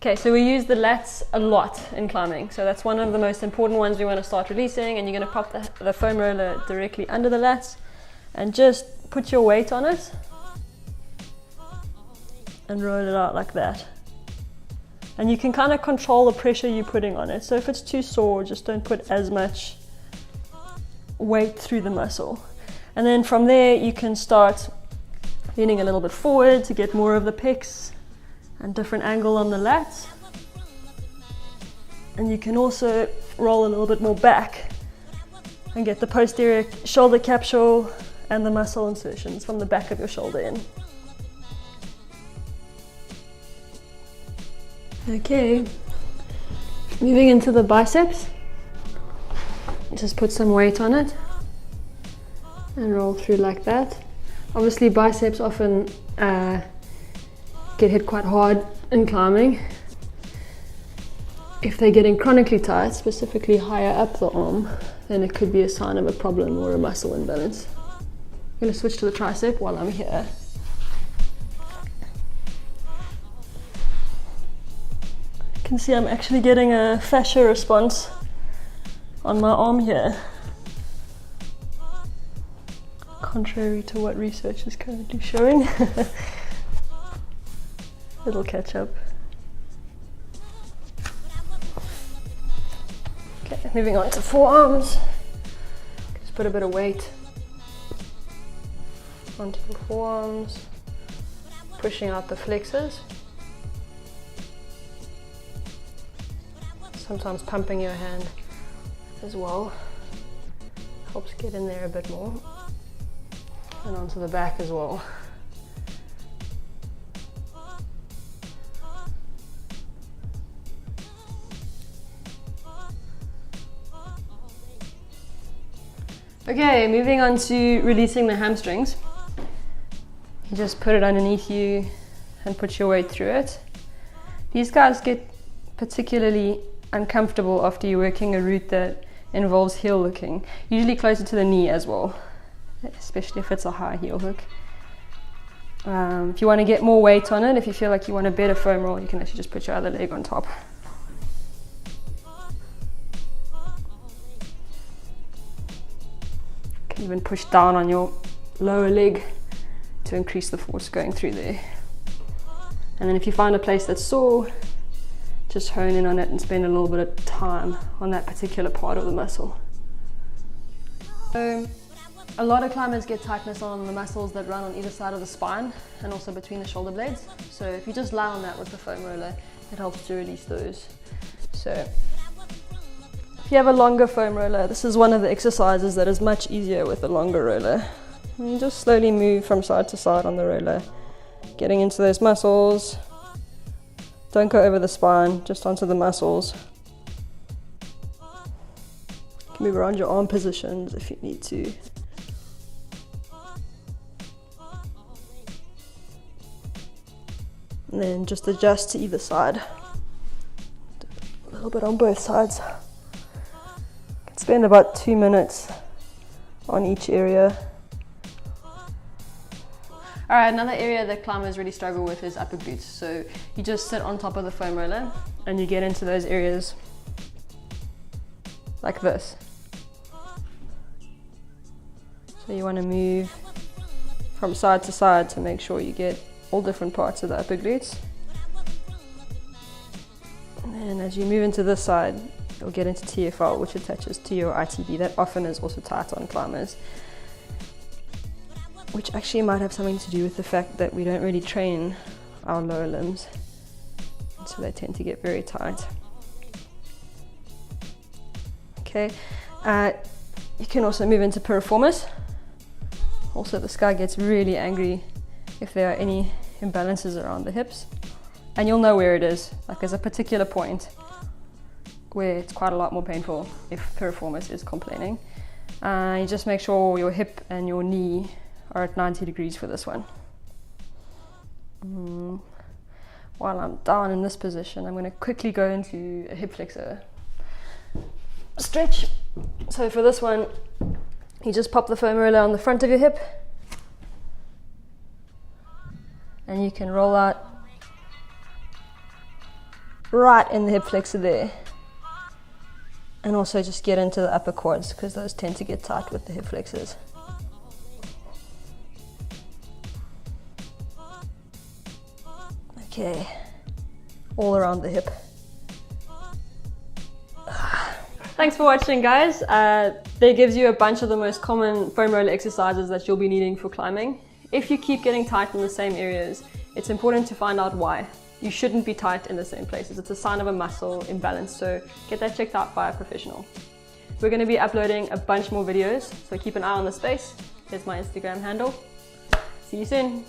Okay, so we use the lats a lot in climbing, so that's one of the most important ones we want to start releasing, and you're going to pop the foam roller directly under the lats and just put your weight on it and roll it out like that. And you can kind of control the pressure you're putting on it, so if it's too sore, just don't put as much weight through the muscle. And then from there you can start leaning a little bit forward to get more of the pecs and different angle on the lats. And you can also roll a little bit more back and get the posterior shoulder capsule and the muscle insertions from the back of your shoulder in. Okay, moving into the biceps. Just put some weight on it and roll through like that. Obviously biceps often get hit quite hard in climbing. If they're getting chronically tight, specifically higher up the arm, then it could be a sign of a problem or a muscle imbalance. I'm going to switch to the tricep while I'm here. You can see I'm actually getting a fascia response on my arm here, contrary to what research is currently showing. It'll catch up. Okay, moving on to forearms. Just put a bit of weight onto the forearms, pushing out the flexors. Sometimes pumping your hand as well helps get in there a bit more, and onto the back as well. Okay, moving on to releasing the hamstrings. You just put it underneath you and put your weight through it. These guys get particularly uncomfortable after you're working a route that involves heel hooking, usually closer to the knee as well, especially if it's a high heel hook. If you want to get more weight on it, if you feel like you want a better foam roll, you can actually just put your other leg on top. You can even push down on your lower leg to increase the force going through there. And then if you find a place that's sore, just hone in on it and spend a little bit of time on that particular part of the muscle. So, a lot of climbers get tightness on the muscles that run on either side of the spine and also between the shoulder blades. So if you just lie on that with the foam roller, it helps to release those. So if you have a longer foam roller, this is one of the exercises that is much easier with a longer roller. And you just slowly move from side to side on the roller, getting into those muscles. Don't go over the spine, just onto the muscles. You can move around your arm positions if you need to. And then just adjust to either side. A little bit on both sides. You can spend about 2 minutes on each area. Alright, another area that climbers really struggle with is upper glutes. So you just sit on top of the foam roller and you get into those areas like this. So you want to move from side to side to make sure you get all different parts of the upper glutes. And then as you move into this side, you'll get into TFL, which attaches to your ITB. That often is also tight on climbers, which actually might have something to do with the fact that we don't really train our lower limbs, so they tend to get very tight. Okay, you can also move into Piriformis. Also, this guy gets really angry if there are any imbalances around the hips, and you'll know where it is. Like, there's a particular point where it's quite a lot more painful if Piriformis is complaining. You just make sure your hip and your knee are at 90 degrees for this one. While I'm down in this position, I'm going to quickly go into a hip flexor stretch. So for this one, you just pop the foam roller on the front of your hip and you can roll out right in the hip flexor there. And also just get into the upper quads because those tend to get tight with the hip flexors. Okay, all around the hip. Thanks for watching, guys. That gives you a bunch of the most common foam roller exercises that you'll be needing for climbing. If you keep getting tight in the same areas, it's important to find out why. You shouldn't be tight in the same places. It's a sign of a muscle imbalance, so get that checked out by a professional. We're going to be uploading a bunch more videos, so keep an eye on the space. Here's my Instagram handle. See you soon.